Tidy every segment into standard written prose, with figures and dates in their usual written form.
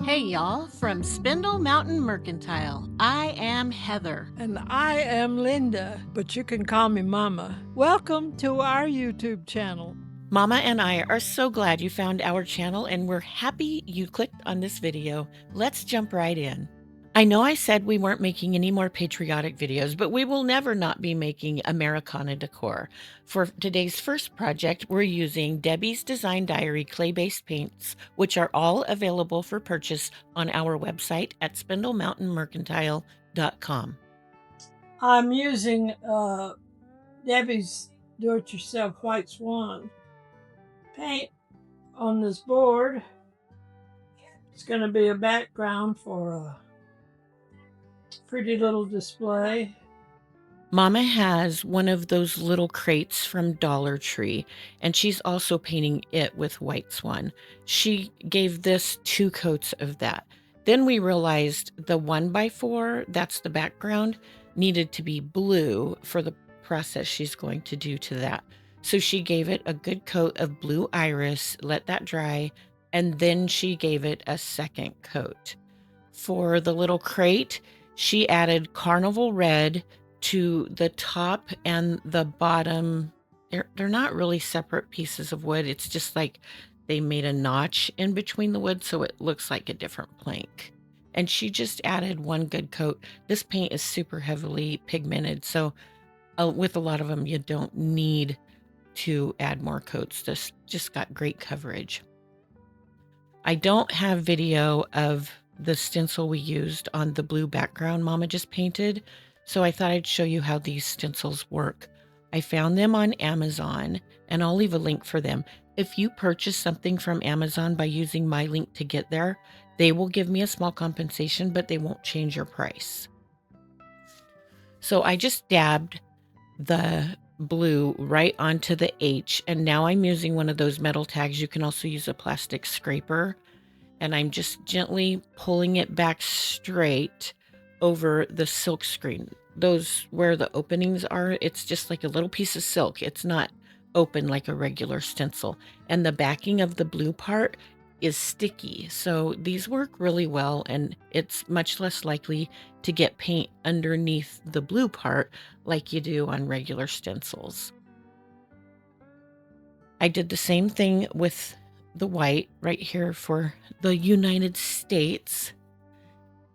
Hey y'all, from Spindle Mountain Mercantile, I am Heather. And I am Lynda, but you can call me Mama. Welcome to our YouTube channel. Mama and I are so glad you found our channel and we're happy you clicked on this video. Let's jump right in. I know I said we weren't making any more patriotic videos, but we will never not be making Americana decor. For today's first project, we're using Debbie's Design Diary clay-based paints, which are all available for purchase on our website at spindlemountainmercantile.com. I'm using Debbie's do-it-yourself white swan paint on this board. It's going to be a background for a pretty little display. Mama has one of those little crates from Dollar Tree, and she's also painting it with white swan. She gave this 2 coats of that. Then we realized the 1x4, that's the background, needed to be blue for the process she's going to do to that. So she gave it a good coat of blue iris, let that dry, and then she gave it a second coat. For the little crate, she added carnival red to the top and the bottom. They're not really separate pieces of wood. It's just like they made a notch in between the wood so it looks like a different plank. And she just added 1 good coat. This paint is super heavily pigmented, so with a lot of them you don't need to add more coats. This just got great coverage. I don't have video of the stencil we used on the blue background Mama just painted, so I thought I'd show you how these stencils work. I found them on Amazon, and I'll leave a link for them. If you purchase something from Amazon by using my link to get there, they will give me a small compensation, but they won't change your price. So I just dabbed the blue right onto the H, and now I'm using one of those metal tags. You can also use a plastic scraper, and I'm just gently pulling it back straight over the silk screen. Those where the openings are, it's just like a little piece of silk. It's not open like a regular stencil. And the backing of the blue part is sticky. So these work really well, and it's much less likely to get paint underneath the blue part like you do on regular stencils. I did the same thing with the white right here for the United States,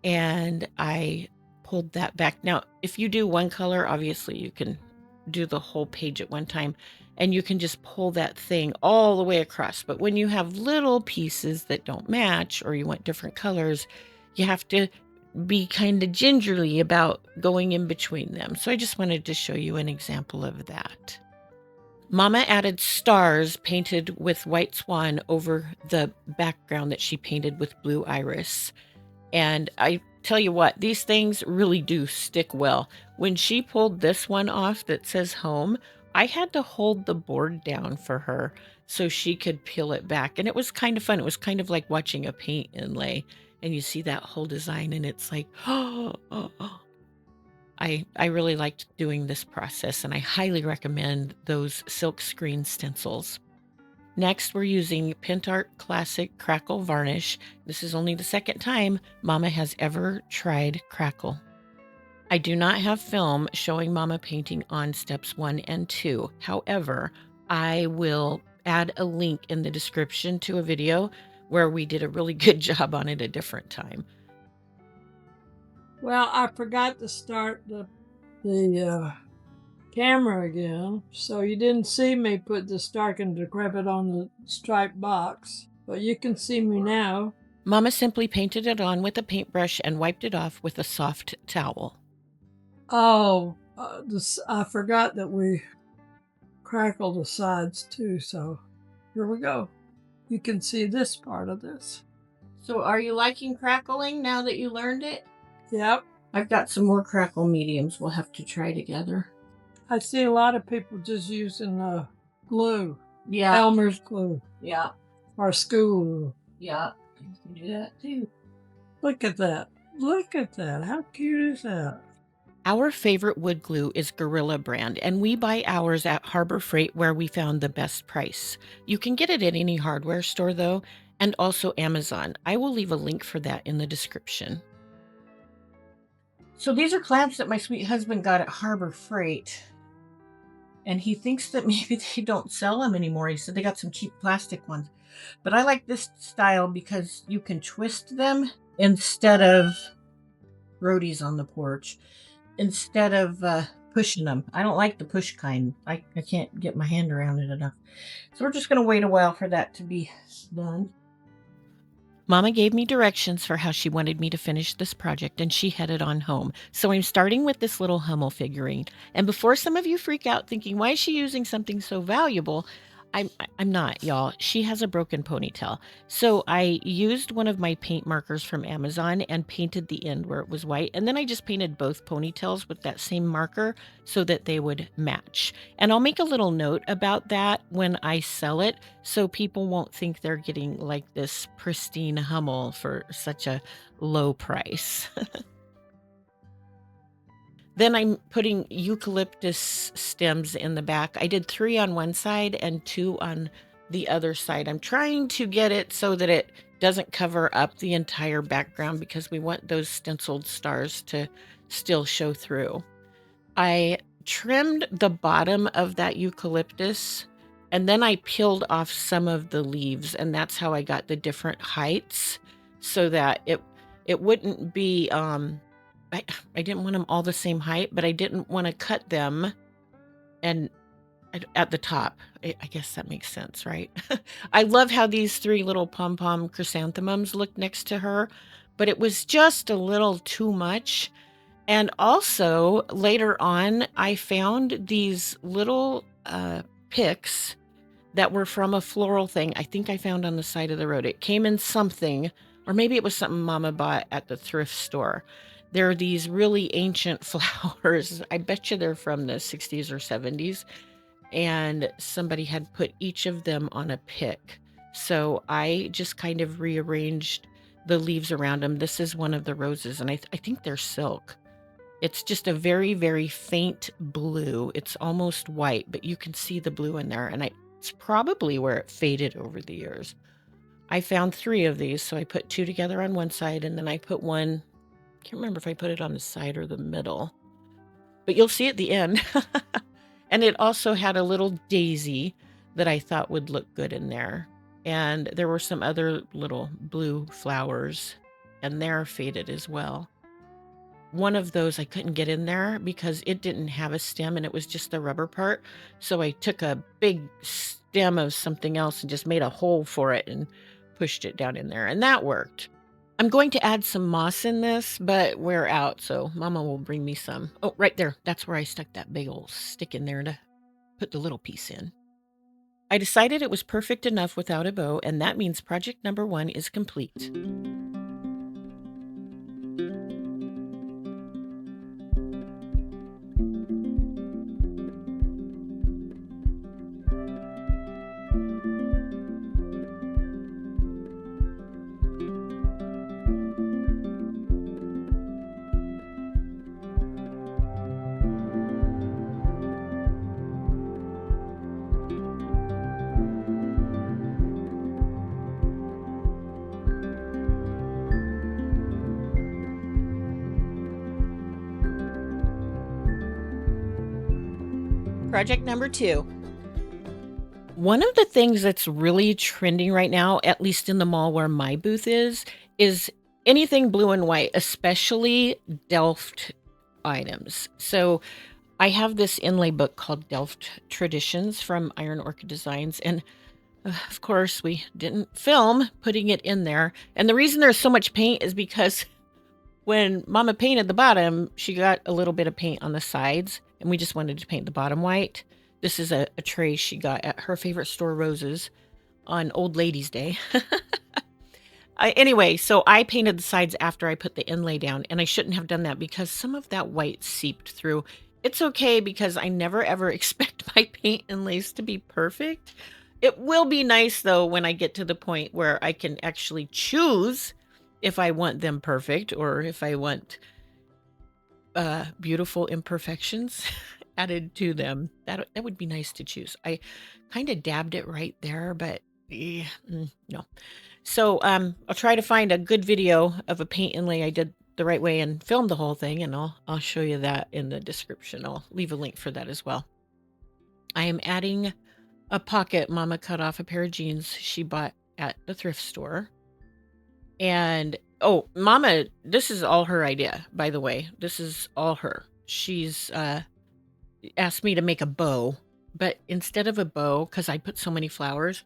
and I pulled that back. Now, if you do one color, obviously you can do the whole page at one time, and you can just pull that thing all the way across. But when you have little pieces that don't match, or you want different colors, you have to be kind of gingerly about going in between them. So I just wanted to show you an example of that. Mama added stars painted with white swan over the background that she painted with blue iris. And I tell you what, these things really do stick well. When she pulled this one off that says home, I had to hold the board down for her so she could peel it back. And it was kind of fun. It was kind of like watching a paint inlay, and you see that whole design and it's like, oh. I really liked doing this process, and I highly recommend those silk screen stencils. Next, we're using Pentart Classic Crackle Varnish. This is only the second time Mama has ever tried crackle. I do not have film showing Mama painting on steps 1 and 2. However, I will add a link in the description to a video where we did a really good job on it a different time. Well, I forgot to start the camera again, so you didn't see me put the Stark and Decrepit on the striped box, but you can see me now. Mama simply painted it on with a paintbrush and wiped it off with a soft towel. Oh, I forgot that we crackle the sides too, so here we go. You can see this part of this. So are you liking crackling now that you learned it? Yep. I've got some more crackle mediums we'll have to try together. I see a lot of people just using glue. Yeah. Elmer's glue. Yeah. Or school glue. Yeah. You can do that too. Look at that. Look at that. How cute is that? Our favorite wood glue is Gorilla brand, and we buy ours at Harbor Freight where we found the best price. You can get it at any hardware store though, and also Amazon. I will leave a link for that in the description. So these are clamps that my sweet husband got at Harbor Freight. And he thinks that maybe they don't sell them anymore. He said they got some cheap plastic ones. But I like this style because you can twist them instead of roadies on the porch, instead of pushing them. I don't like the push kind. I can't get my hand around it enough. So we're just going to wait a while for that to be done. Mama gave me directions for how she wanted me to finish this project, and she headed on home. So I'm starting with this little Hummel figurine. And before some of you freak out thinking, why is she using something so valuable? I'm not, y'all. She has a broken ponytail. So I used one of my paint markers from Amazon and painted the end where it was white. And then I just painted both ponytails with that same marker so that they would match. And I'll make a little note about that when I sell it, so people won't think they're getting like this pristine Hummel for such a low price. Then I'm putting eucalyptus stems in the back. I did 3 on one side and 2 on the other side. I'm trying to get it so that it doesn't cover up the entire background because we want those stenciled stars to still show through. I trimmed the bottom of that eucalyptus, and then I peeled off some of the leaves, and that's how I got the different heights so that it wouldn't be I didn't want them all the same height, but I didn't want to cut them and at the top. I guess that makes sense, right? I love how these 3 little pom-pom chrysanthemums look next to her, but it was just a little too much. And also later on, I found these little picks that were from a floral thing I think I found on the side of the road. It came in something, or maybe it was something Mama bought at the thrift store. They're these really ancient flowers. I bet you they're from the 60s or 70s. And somebody had put each of them on a pick. So I just kind of rearranged the leaves around them. This is one of the roses, and I think they're silk. It's just a very, very faint blue. It's almost white, but you can see the blue in there. And it's probably where it faded over the years. I found 3 of these, so I put 2 together on one side, and then I put one, can't remember if I put it on the side or the middle, but you'll see at the end. And it also had a little daisy that I thought would look good in there. And there were some other little blue flowers, and they're faded as well. One of those I couldn't get in there because it didn't have a stem and it was just the rubber part. So I took a big stem of something else and just made a hole for it and pushed it down in there, and that worked. I'm going to add some moss in this, but we're out, so Mama will bring me some. Oh, right there. That's where I stuck that big old stick in there to put the little piece in. I decided it was perfect enough without a bow, and that means project number 1 is complete. Project number 2. One of the things that's really trending right now, at least in the mall where my booth is anything blue and white, especially Delft items. So I have this inlay book called Delft Traditions from Iron Orchid Designs, and of course we didn't film putting it in there. And the reason there's so much paint is because when Mama painted the bottom, she got a little bit of paint on the sides, and we just wanted to paint the bottom white. This is a tray she got at her favorite store, Roses, on Old Ladies' Day. Anyway, so I painted the sides after I put the inlay down, and I shouldn't have done that because some of that white seeped through. It's okay because I never ever expect my paint inlays to be perfect. It will be nice though when I get to the point where I can actually choose if I want them perfect or if I want beautiful imperfections added to them. That would be nice to choose. I kind of dabbed it right there, but no. So I'll try to find a good video of a paint inlay I did the right way and film the whole thing, and I'll show you that in the description. I'll leave a link for that as well. I am adding a pocket. Mama cut off a pair of jeans she bought at the thrift store. And oh, Mama, this is all her idea, by the way. This is all her. She's asked me to make a bow, but instead of a bow, because I put so many flowers,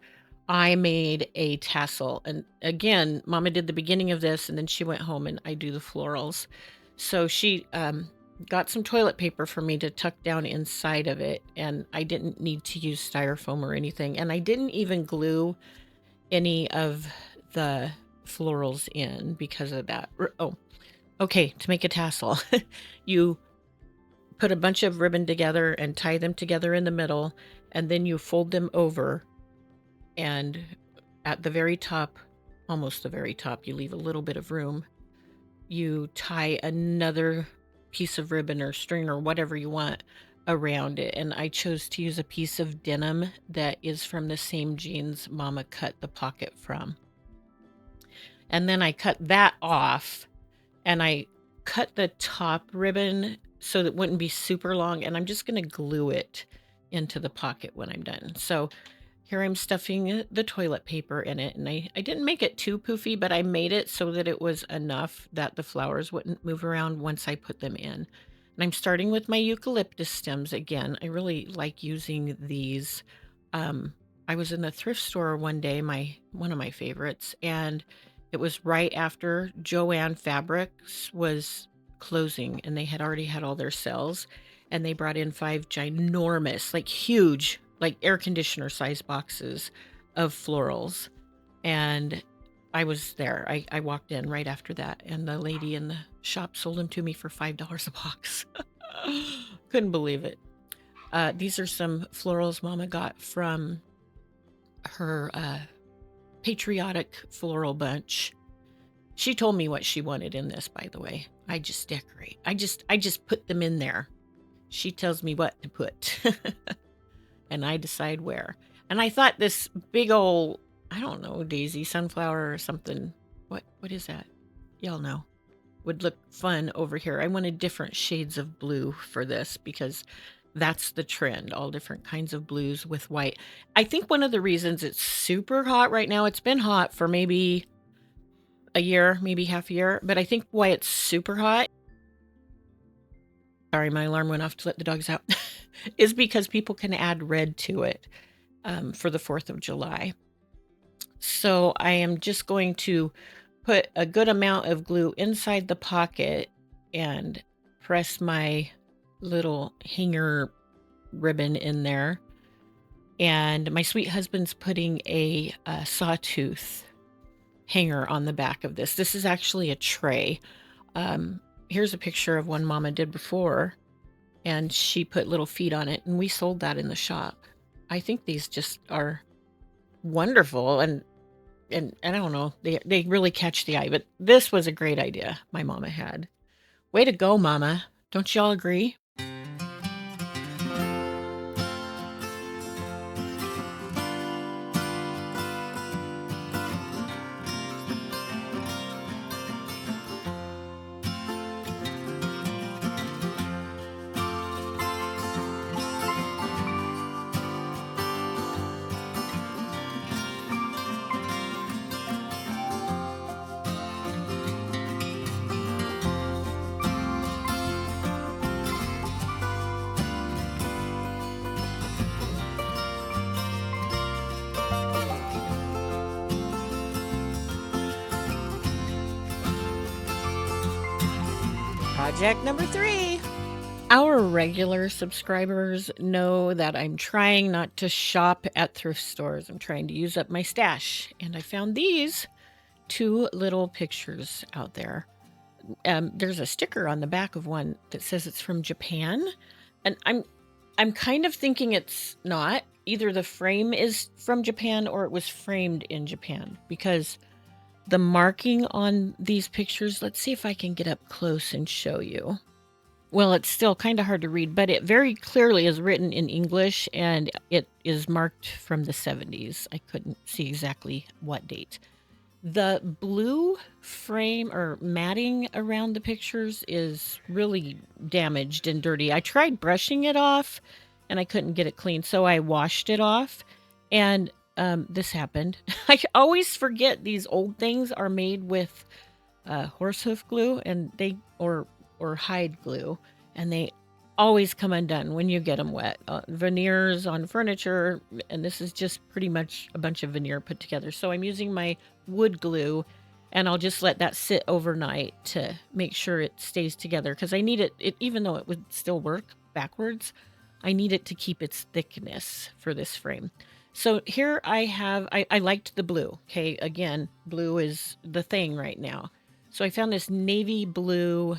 I made a tassel. And again, Mama did the beginning of this, and then she went home and I do the florals. So she got some toilet paper for me to tuck down inside of it, and I didn't need to use styrofoam or anything. And I didn't even glue any of the florals in because of that. Oh, okay, to make a tassel, you put a bunch of ribbon together and tie them together in the middle, and then you fold them over, and at the very top, almost the very top, you leave a little bit of room. You tie another piece of ribbon or string or whatever you want around it, and I chose to use a piece of denim that is from the same jeans Mama cut the pocket from. And then I cut that off, and I cut the top ribbon so that it wouldn't be super long, and I'm just going to glue it into the pocket when I'm done. So here I'm stuffing the toilet paper in it, and I didn't make it too poofy, but I made it so that it was enough that the flowers wouldn't move around once I put them in. And I'm starting with my eucalyptus stems again. I really like using these. I was in the thrift store one day, one of my favorites, and it was right after Joann Fabrics was closing, and they had already had all their sales, and they brought in 5 ginormous, like huge, like air conditioner size boxes of florals. And I was there. I walked in right after that, and the lady in the shop sold them to me for $5 a box. Couldn't believe it. These are some florals Mama got from her patriotic floral bunch. She told me what she wanted in this, by the way. I just decorate. I just put them in there. She tells me what to put. And I decide where. And I thought this big old, I don't know, daisy sunflower or something. What is that? Y'all know. Would look fun over here. I wanted different shades of blue for this because that's the trend, all different kinds of blues with white. I think one of the reasons it's super hot right now, it's been hot for maybe a year, maybe half a year, but I think why it's super hot, sorry, my alarm went off to let the dogs out, is because people can add red to it for the 4th of July. So I am just going to put a good amount of glue inside the pocket and press my little hanger ribbon in there. And my sweet husband's putting a sawtooth hanger on the back of this. This is actually a tray. Here's a picture of one Mama did before, and she put little feet on it, and we sold that in the shop. I think these just are wonderful, and I don't know, they really catch the eye, but this was a great idea my Mama had. Way to go, Mama. Don't y'all agree? Project number 3. Our regular subscribers know that I'm trying not to shop at thrift stores. I'm trying to use up my stash. And I found these 2 little pictures out there. There's a sticker on the back of one that says it's from Japan. And I'm kind of thinking it's not. Either the frame is from Japan or it was framed in Japan, because the marking on these pictures, let's see if I can get up close and show you. Well, it's still kind of hard to read, but it very clearly is written in English, and it is marked from the 70s. I couldn't see exactly what date. The blue frame or matting around the pictures is really damaged and dirty. I tried brushing it off and I couldn't get it clean, so I washed it off, and this happened. I always forget these old things are made with horsehoof glue, and they or hide glue, and they always come undone when you get them wet. Veneers on furniture, and this is just pretty much a bunch of veneer put together. So I'm using my wood glue, and I'll just let that sit overnight to make sure it stays together, because I need it even though it would still work backwards, I need it to keep its thickness for this frame. So here I have, I liked the blue. Okay, again, blue is the thing right now. So I found this navy blue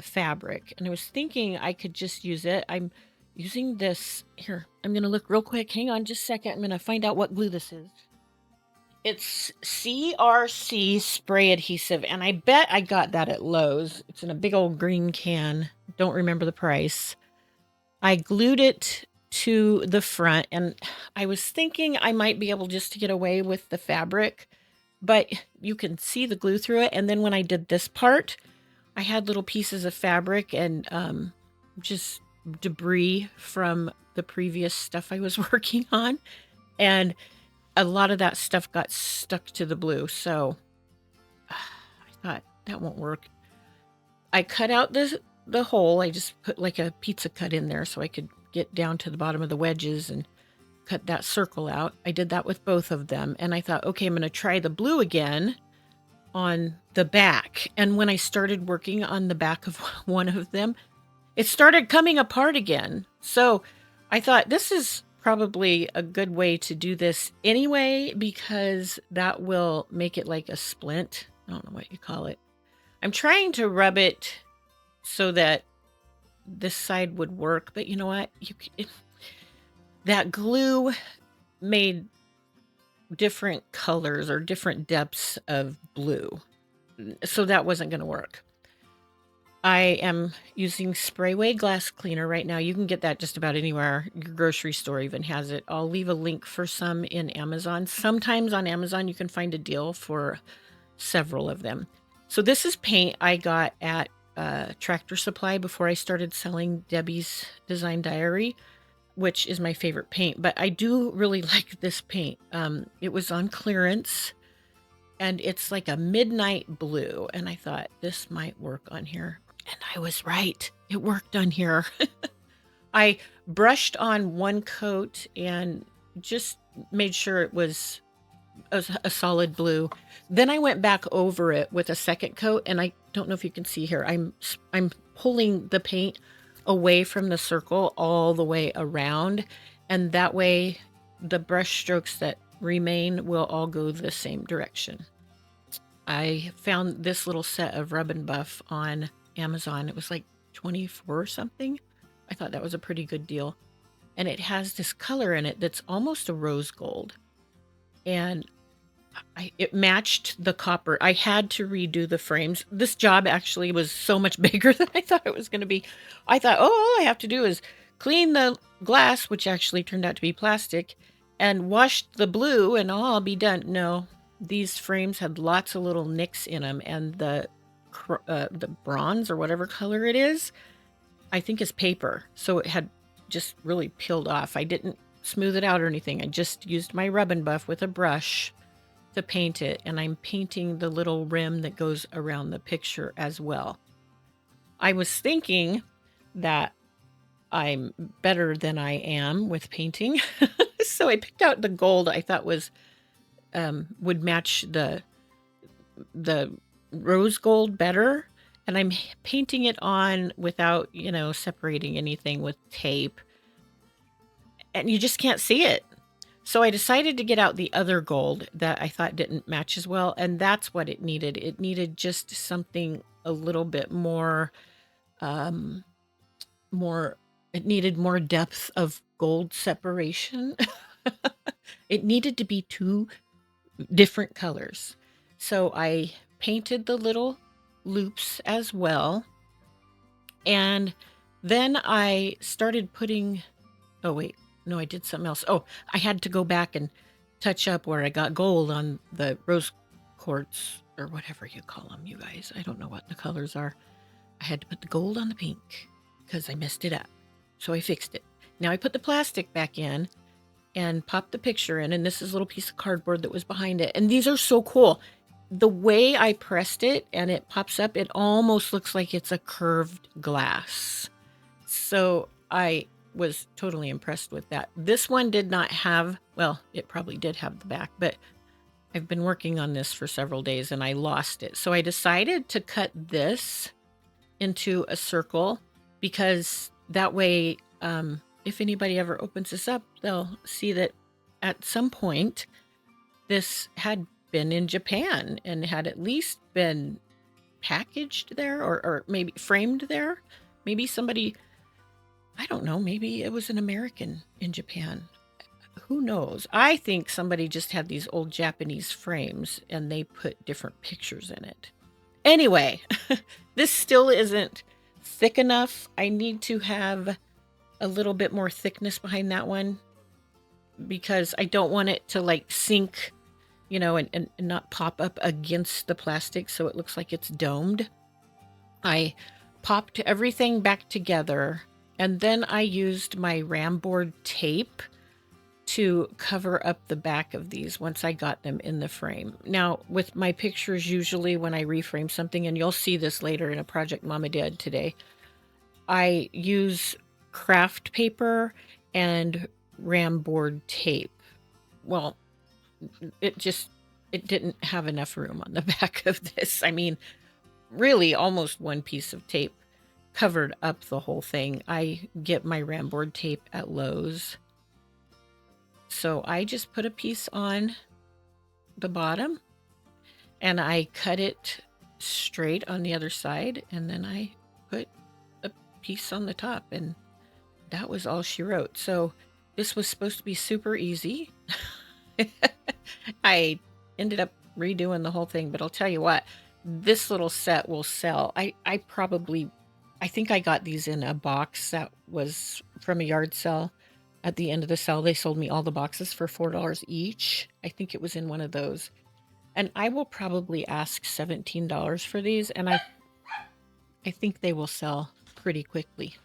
fabric, and I was thinking I could just use it. I'm using this here. I'm going to look real quick. Hang on just a second. I'm going to find out what glue this is. It's CRC spray adhesive, and I bet I got that at Lowe's. It's in a big old green can. Don't remember the price. I glued it to the front, and I was thinking I might be able just to get away with the fabric, but you can see the glue through it. And then when I did this part, I had little pieces of fabric and just debris from the previous stuff I was working on, and a lot of that stuff got stuck to the blue. So I thought that won't work. I cut out the hole. I just put like a pizza cut in there so I could get down to the bottom of the wedges and cut that circle out. I did that with both of them, and I thought, okay, I'm going to try the blue again on the back. And when I started working on the back of one of them, it started coming apart again. So I thought this is probably a good way to do this anyway, because that will make it like a splint. I don't know what you call it. I'm trying to rub it so that this side would work, but you know what? That glue made different colors or different depths of blue, so that wasn't going to work. I am using Sprayway glass cleaner right now. You can get that just about anywhere. Your grocery store even has it. I'll leave a link for some in Amazon. Sometimes on Amazon you can find a deal for several of them. So this is paint I got at Tractor Supply before I started selling Debbie's Design Diary, which is my favorite paint. But I do really like this paint. It was on clearance, and it's like a midnight blue, and I thought this might work on here. And I was right. It worked on here. I brushed on one coat and just made sure it was a solid blue. Then I went back over it with a second coat, and I don't know if you can see here. I'm pulling the paint away from the circle all the way around, and that way the brush strokes that remain will all go the same direction. I found this little set of Rub and Buff on Amazon. It was like 24 or something. I thought that was a pretty good deal. And it has this color in it that's almost a rose gold. And it matched the copper. I had to redo the frames. This job actually was so much bigger than I thought it was going to be. I thought, oh, all I have to do is clean the glass, which actually turned out to be plastic, and wash the blue, and I'll be done. No, these frames had lots of little nicks in them, and the bronze or whatever color it is, I think is paper. So it had just really peeled off. I didn't smooth it out or anything. I just used my Rub and Buff with a brush to paint it, and I'm painting the little rim that goes around the picture as well. I was thinking that I'm better than I am with painting. So I picked out the gold I thought was would match the rose gold better, and I'm painting it on without, separating anything with tape, and you just can't see it. So I decided to get out the other gold that I thought didn't match as well, and that's what it needed. It needed just something a little bit more, it needed more depth of gold separation. It needed to be two different colors. So I painted the little loops as well. And then I started putting, oh wait, no, I did something else. Oh, I had to go back and touch up where I got gold on the rose quartz or whatever you call them, you guys. I don't know what the colors are. I had to put the gold on the pink because I messed it up. So I fixed it. Now I put the plastic back in and popped the picture in, and this is a little piece of cardboard that was behind it. And these are so cool. The way I pressed it and it pops up, it almost looks like it's a curved glass. So I was totally impressed with that. This one did not have, well, it probably did have the back, but I've been working on this for several days and I lost it. So I decided to cut this into a circle because that way, if anybody ever opens this up, they'll see that at some point this had been in Japan and had at least been packaged there or maybe framed there. Maybe somebody, I don't know, maybe it was an American in Japan. Who knows? I think somebody just had these old Japanese frames and they put different pictures in it. Anyway, this still isn't thick enough. I need to have a little bit more thickness behind that one because I don't want it to like sink, you know, and not pop up against the plastic so it looks like it's domed. I popped everything back together and then I used my ram board tape to cover up the back of these once I got them in the frame. Now, with my pictures, usually when I reframe something, and you'll see this later in a project Mama did today, I use craft paper and ram board tape. Well, it didn't have enough room on the back of this. I mean, really almost one piece of tape covered up the whole thing. I get my ram board tape at Lowe's. So I just put a piece on the bottom and I cut it straight on the other side. And then I put a piece on the top and that was all she wrote. So this was supposed to be super easy. I ended up redoing the whole thing, but I'll tell you what, this little set will sell. I think I got these in a box that was from a yard sale. At the end of the sale, they sold me all the boxes for $4 each. I think it was in one of those. And I will probably ask $17 for these, and I think they will sell pretty quickly.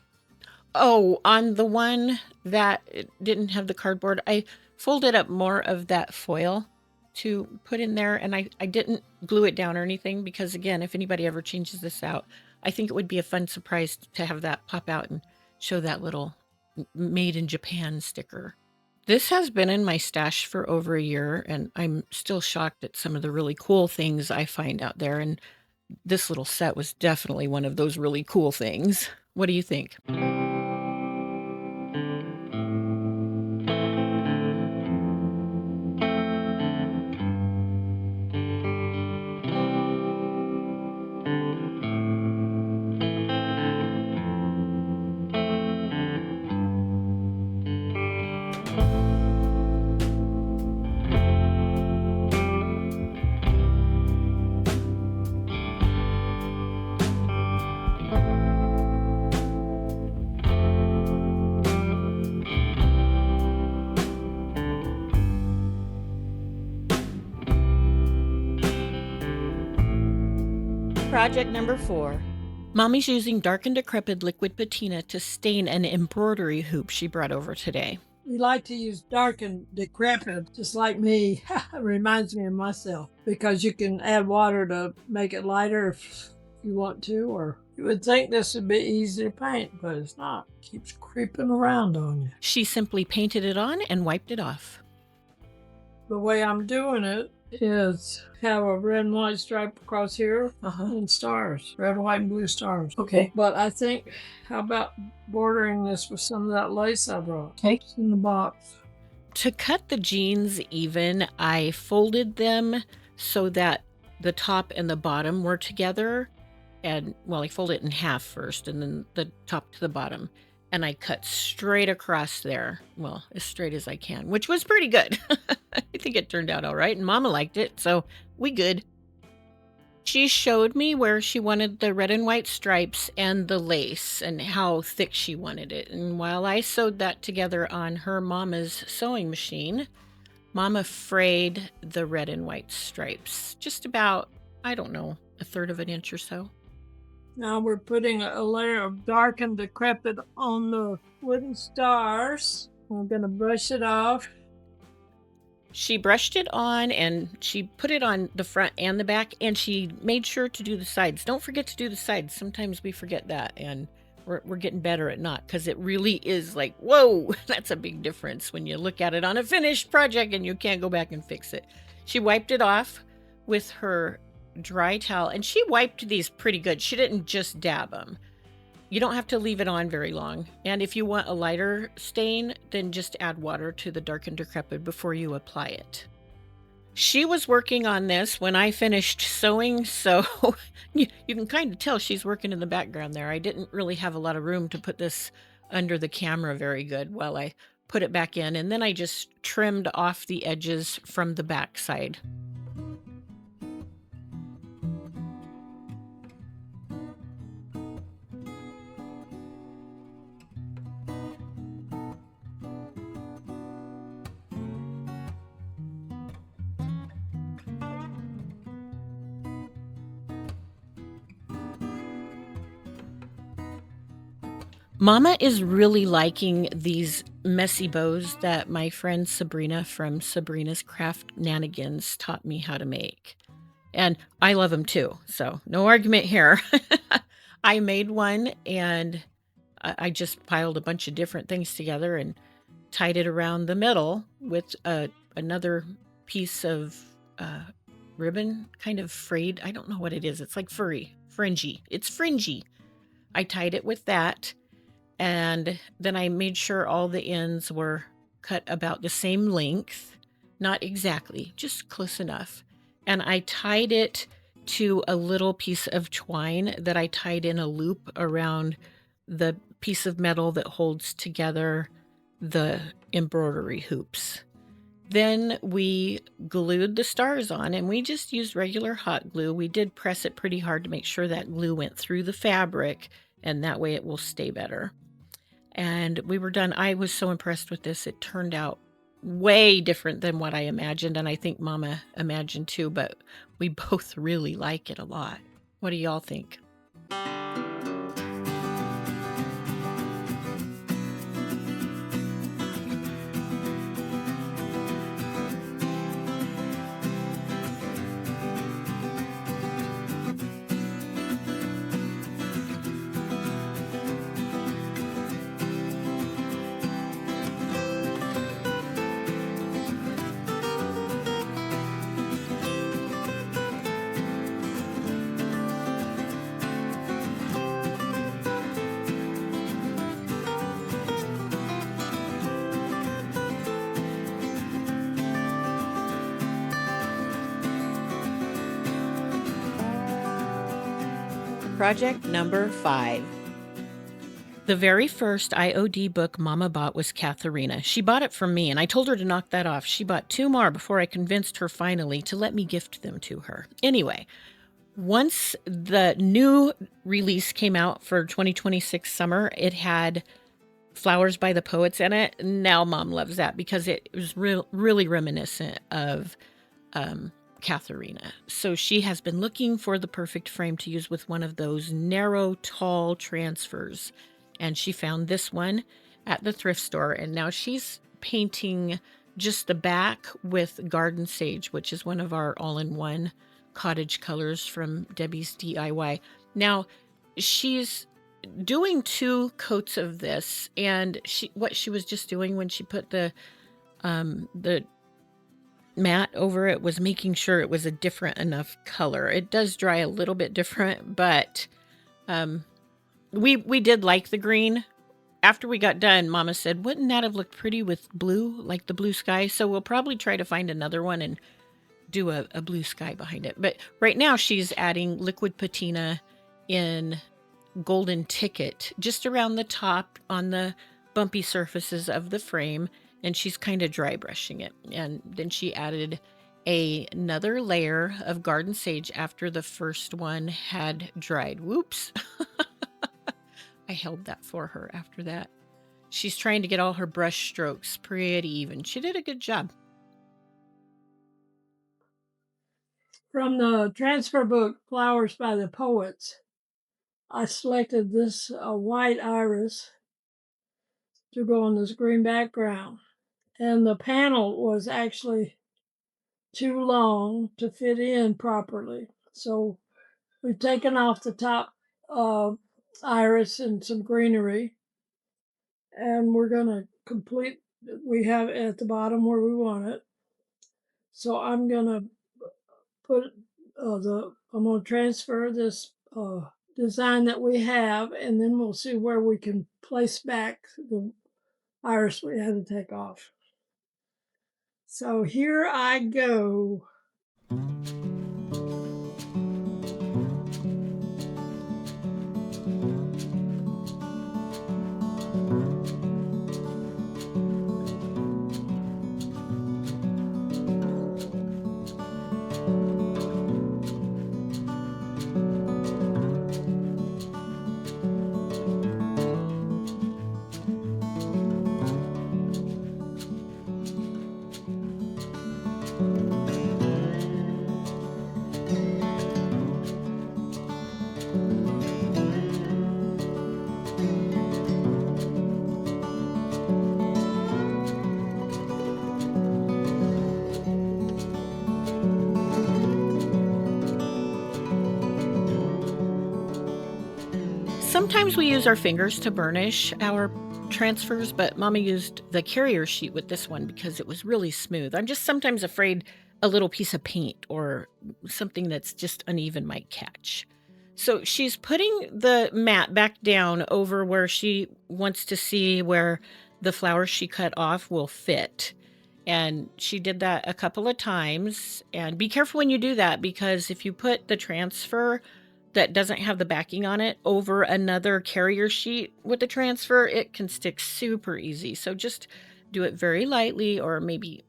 Oh, on the one that didn't have the cardboard, I folded up more of that foil to put in there, and I didn't glue it down or anything because, again, if anybody ever changes this out, I think it would be a fun surprise to have that pop out and show that little made in Japan sticker. This has been in my stash for over a year, and I'm still shocked at some of the really cool things I find out there. And this little set was definitely one of those really cool things. What do you think? Project number 4. Mommy's using dark and decrepit liquid patina to stain an embroidery hoop she brought over today. We like to use dark and decrepit, just like me. It reminds me of myself because you can add water to make it lighter if you want to, or you would think this would be easy to paint, but it's not. It keeps creeping around on you. She simply painted it on and wiped it off. The way I'm doing it is have a red and white stripe across here and stars, red, white, and blue stars. Okay. But I think, how about bordering this with some of that lace I brought? Okay. It's in the box. To cut the jeans even, I folded them so that the top and the bottom were together. And, well, I folded it in half first and then the top to the bottom. And I cut straight across there. Well, as straight as I can, which was pretty good. I think it turned out all right. And Mama liked it, so we good. She showed me where she wanted the red and white stripes and the lace and how thick she wanted it. And while I sewed that together on her mama's sewing machine, Mama frayed the red and white stripes, just about, I don't know, a third of an inch or so. Now we're putting a layer of dark and decrepit on the wooden stars. We're going to brush it off. She brushed it on and she put it on the front and the back, and she made sure to do the sides. Don't forget to do the sides. Sometimes we forget that, and we're getting better at not, because it really is like, whoa, that's a big difference when you look at it on a finished project and you can't go back and fix it. She wiped it off with her dry towel, and she wiped these pretty good. She didn't just dab them. You don't have to leave it on very long. And if you want a lighter stain, then just add water to the dark and decrepit before you apply it. She was working on this when I finished sewing, so you can kind of tell she's working in the background there. I didn't really have a lot of room to put this under the camera very good while I put it back in, and then I just trimmed off the edges from the back side. Mama is really liking these messy bows that my friend Sabrina from Sabrina's Craft Nanigans taught me how to make. And I love them too, so no argument here. I made one, and I just piled a bunch of different things together and tied it around the middle with another piece of ribbon, kind of frayed. I don't know what it is. It's like fringy. It's fringy. I tied it with that. And then I made sure all the ends were cut about the same length, not exactly, just close enough. And I tied it to a little piece of twine that I tied in a loop around the piece of metal that holds together the embroidery hoops. Then we glued the stars on, and we just used regular hot glue. We did press it pretty hard to make sure that glue went through the fabric, and that way it will stay better. And we were done. I was so impressed with this. It turned out way different than what I imagined, and I think Mama imagined too, but we both really like it a lot. What do y'all think? Project number 5. The very first IOD book Mama bought was Katharina. She bought it from me, and I told her to knock that off. She bought 2 more before I convinced her finally to let me gift them to her. Anyway, once the new release came out for 2026 summer, it had Flowers by the Poets in it. Now Mom loves that because it was really reminiscent of Katharina. So she has been looking for the perfect frame to use with one of those narrow, tall transfers. And she found this one at the thrift store. And now she's painting just the back with garden sage, which is one of our all-in-one cottage colors from Debbie's DIY. Now she's doing 2 coats of this, and what she was just doing when she put the mat over it was making sure it was a different enough color. It does dry a little bit different, but we did like the green. After we got done, Mama said, wouldn't that have looked pretty with blue, like the blue sky? So we'll probably try to find another one and do a blue sky behind it. But right now she's adding liquid patina in golden ticket just around the top on the bumpy surfaces of the frame, and she's kind of dry brushing it. And then she added another layer of garden sage after the first one had dried. Whoops. I held that for her after that. She's trying to get all her brush strokes pretty even. She did a good job. From the transfer book, Flowers by the Poets, I selected this white iris to go on this green background. And the panel was actually too long to fit in properly. So we've taken off the top iris and some greenery, and we're gonna complete. We have it at the bottom where we want it. So I'm gonna put I'm gonna transfer this design that we have, and then we'll see where we can place back the iris we had to take off. So here I go. Sometimes we use our fingers to burnish our transfers, but Mama used the carrier sheet with this one because it was really smooth. I'm just sometimes afraid a little piece of paint or something that's just uneven might catch. So she's putting the mat back down over where she wants to see where the flowers she cut off will fit. And she did that a couple of times. And be careful when you do that, because if you put the transfer that doesn't have the backing on it over another carrier sheet with the transfer, it can stick super easy. So just do it very lightly, or maybe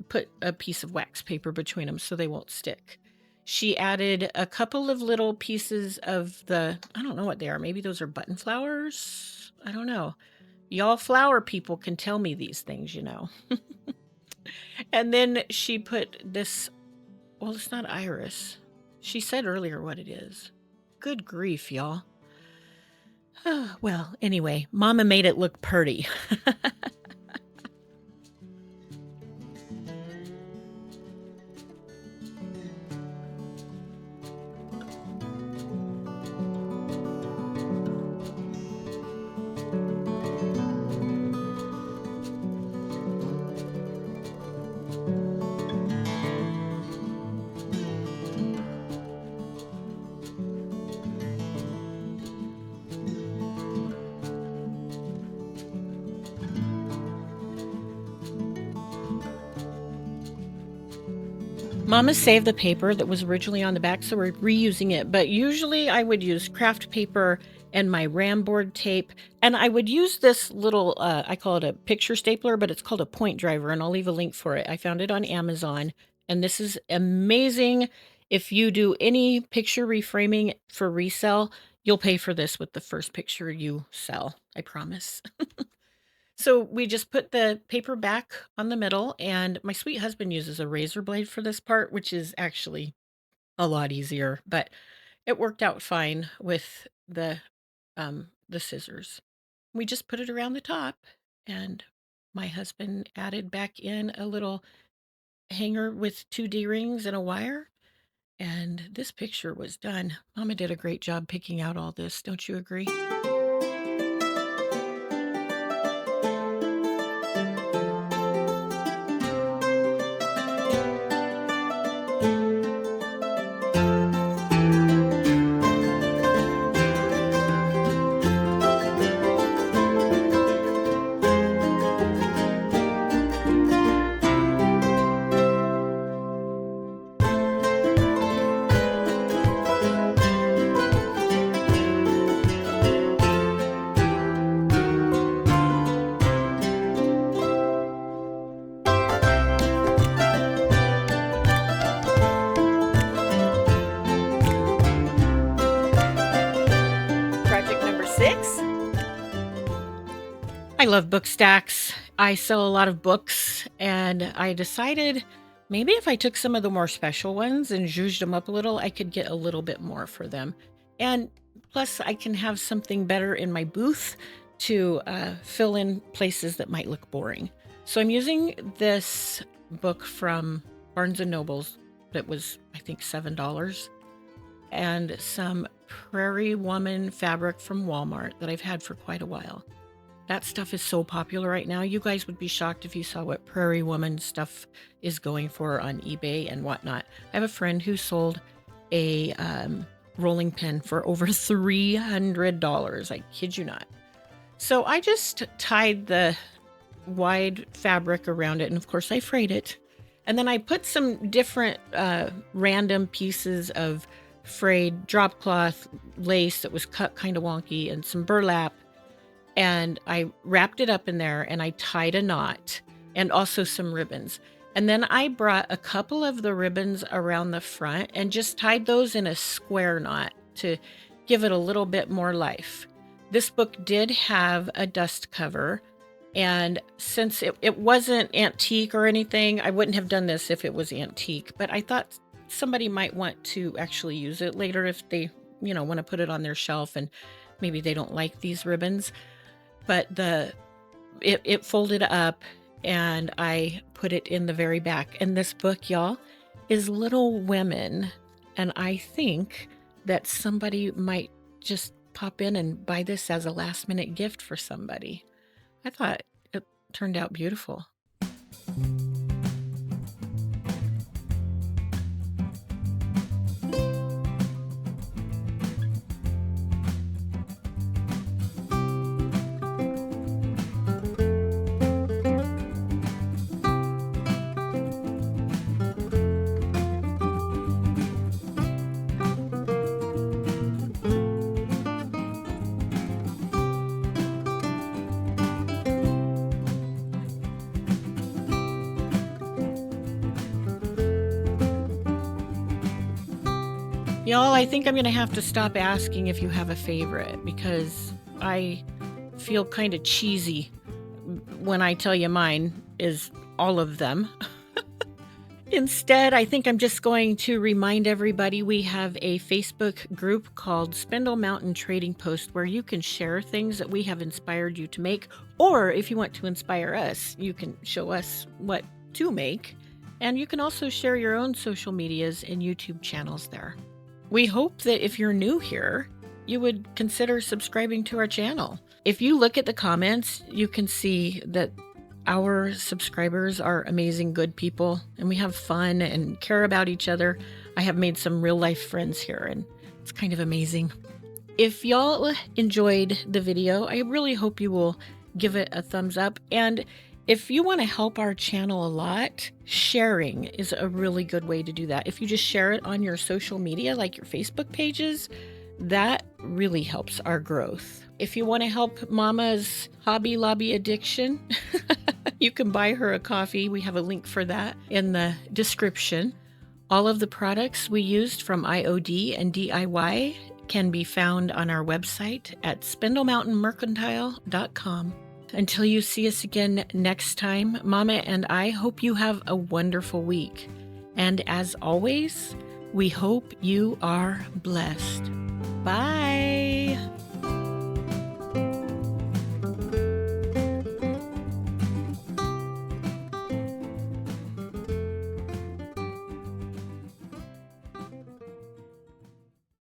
put a piece of wax paper between them so they won't stick. She added a couple of little pieces of I don't know what they are. Maybe those are button flowers. I don't know. Y'all flower people can tell me these things, And then she put this, well, it's not iris. She said earlier what it is. Good grief, y'all. Well, anyway, Mama made it look pretty. Mama saved the paper that was originally on the back, so we're reusing it. But usually I would use craft paper and my RAM board tape. And I would use this little, I call it a picture stapler, but it's called a point driver, and I'll leave a link for it. I found it on Amazon, and this is amazing. If you do any picture reframing for resale, you'll pay for this with the first picture you sell, I promise. So we just put the paper back on the middle, and my sweet husband uses a razor blade for this part, which is actually a lot easier, but it worked out fine with the scissors. We just put it around the top, and my husband added back in a little hanger with 2 D-rings and a wire, and this picture was done. Mama did a great job picking out all this, don't you agree? Project number 6. I love book stacks. I sell a lot of books, and I decided Maybe if I took some of the more special ones and zhuzhed them up a little, I could get a little bit more for them. And plus, I can have something better in my booth to fill in places that might look boring. So I'm using this book from Barnes & Noble's that was, I think, $7, and some Prairie Woman fabric from Walmart that I've had for quite a while. That stuff is so popular right now. You guys would be shocked if you saw what Prairie Woman stuff is going for on eBay and whatnot. I have a friend who sold a rolling pin for over $300. I kid you not. So I just tied the wide fabric around it, and of course I frayed it. And then I put some different random pieces of frayed drop cloth lace that was cut kind of wonky and some burlap. And I wrapped it up in there and I tied a knot and also some ribbons. And then I brought a couple of the ribbons around the front and just tied those in a square knot to give it a little bit more life. This book did have a dust cover, and since it wasn't antique or anything, I wouldn't have done this if it was antique, but I thought somebody might want to actually use it later if they, want to put it on their shelf and maybe they don't like these ribbons. But it folded up and I put it in the very back. And this book, y'all, is Little Women. And I think that somebody might just pop in and buy this as a last minute gift for somebody. I thought it turned out beautiful. Y'all, I think I'm going to have to stop asking if you have a favorite because I feel kind of cheesy when I tell you mine is all of them. Instead, I think I'm just going to remind everybody we have a Facebook group called Spindle Mountain Trading Post where you can share things that we have inspired you to make, or if you want to inspire us, you can show us what to make, and you can also share your own social medias and YouTube channels there. We hope that if you're new here, you would consider subscribing to our channel. If you look at the comments, you can see that our subscribers are amazing, good people, and we have fun and care about each other. I have made some real life friends here, and it's kind of amazing. If y'all enjoyed the video, I really hope you will give it a thumbs up. And if you want to help our channel a lot, sharing is a really good way to do that. If you just share it on your social media, like your Facebook pages, that really helps our growth. If you want to help Mama's Hobby Lobby addiction, you can buy her a coffee. We have a link for that in the description. All of the products we used from IOD and DIY can be found on our website at spindlemountainmercantile.com. Until you see us again next time, Mama and I hope you have a wonderful week. And as always, we hope you are blessed. Bye.